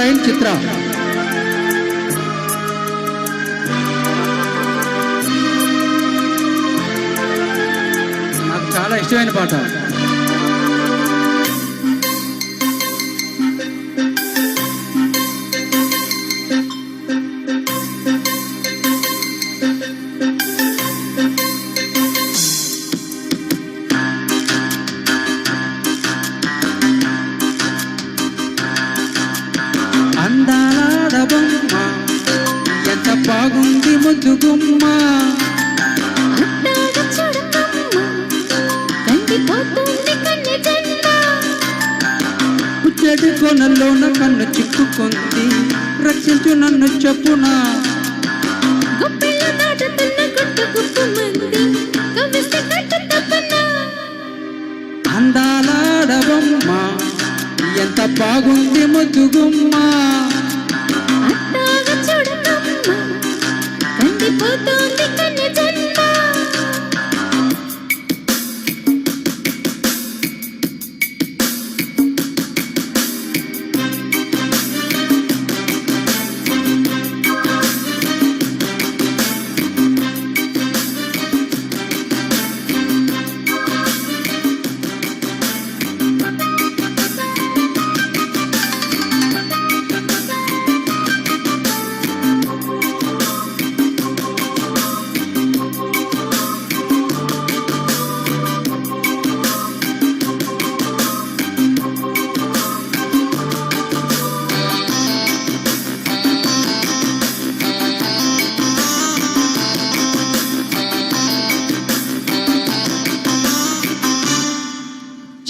నారాయణ్ చిత్ర. నాకు చాలా ఇష్టమైన పాట. అందాలాడబొమ్మ ఎంత బాగుంది ముద్దు గుమ్మ, పుచ్చడి కొనల్లోన కన్ను చిక్కుకుంది, రక్షించు నన్ను చెప్పునా. అందాలాడబొమ్మ ఎంత బాగుంది ముద్దు గుమ్మ,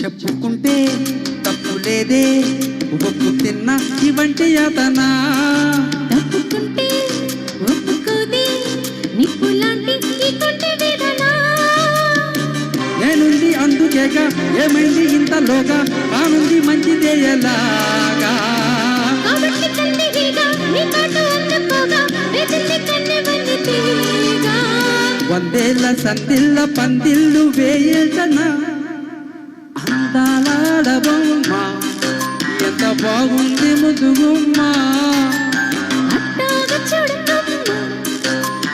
చెప్పుకుంటే తప్పు లేదే ఒప్పు తిన్నా ఇవంటి యాతనా, తప్పుకుంటే ఒప్పుకోదే నిప్పులాంటి ఈ కొంటె వేదన. నేనుంది అందుకేగా ఏమైంది ఇంతలోగా, ఆనుంది మంచిదే ఎలాగా. కాబట్టి తండ్రిగా నీ మాట అందుకోగా వేదిల్లి కన్నెవన్ని తీగా, వందేళ్ల సందిళ్ళ పందిళ్ళు వేయేదనా. అందాలాడబొమ్మ ఎంత బాగుంది ముదుగుమ్మ, అట్టాగ చూడకమ్మ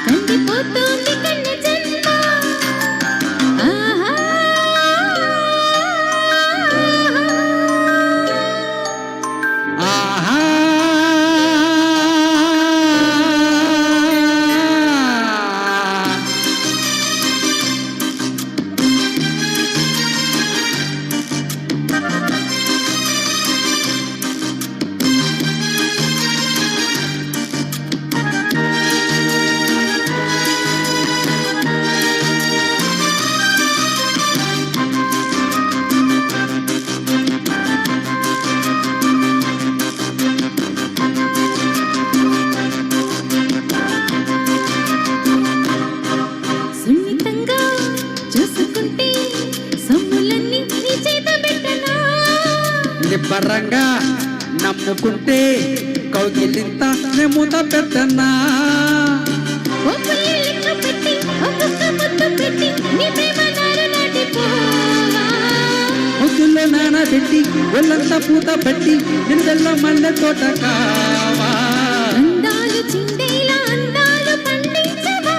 కందిపోతోంది కన్నె జన్మ. ఆహా ఆహా సున్నితంగా చూసుకుంటే సొమ్ములన్నీ నీ చేత పెట్టనా, నిబ్బరంగా నమ్ముకుంటే కౌగిలింత నెముత పెట్టనా. ఓ పుల్లి లెక్క పెట్టి ఒక్కొక్క ముద్దు పెట్టి నీ ప్రేమ నారు నాటిపోవా, ముద్దులో నానబెట్టి ఒళ్ళంతా పూత పెట్టి నిందెల్ల మల్లె తోట కావా. అందాలు చిందేలా అందాలు పండించవా,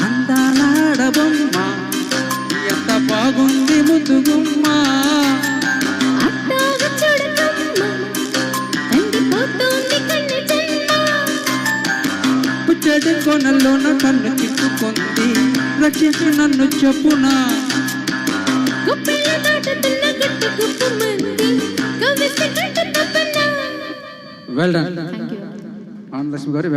అందాలాడబొమ్మ ఎంత బాగుంది ముద్దుగుమ్మ, అట్టాగ చూడకమ్మ కందిపోతోంది కన్నె జన్మ. పుచ్చడి కొనల్లోన కన్ను చిక్కుకుంది, రక్షించి నన్ను చెప్పునా. గుప్పిళ్ళ దాటుతున్న గుట్టు గుప్పు మంది కవిసి కట్టు తప్పనా. వెల్ డన్ ఆనందలక్ష్మి గారు.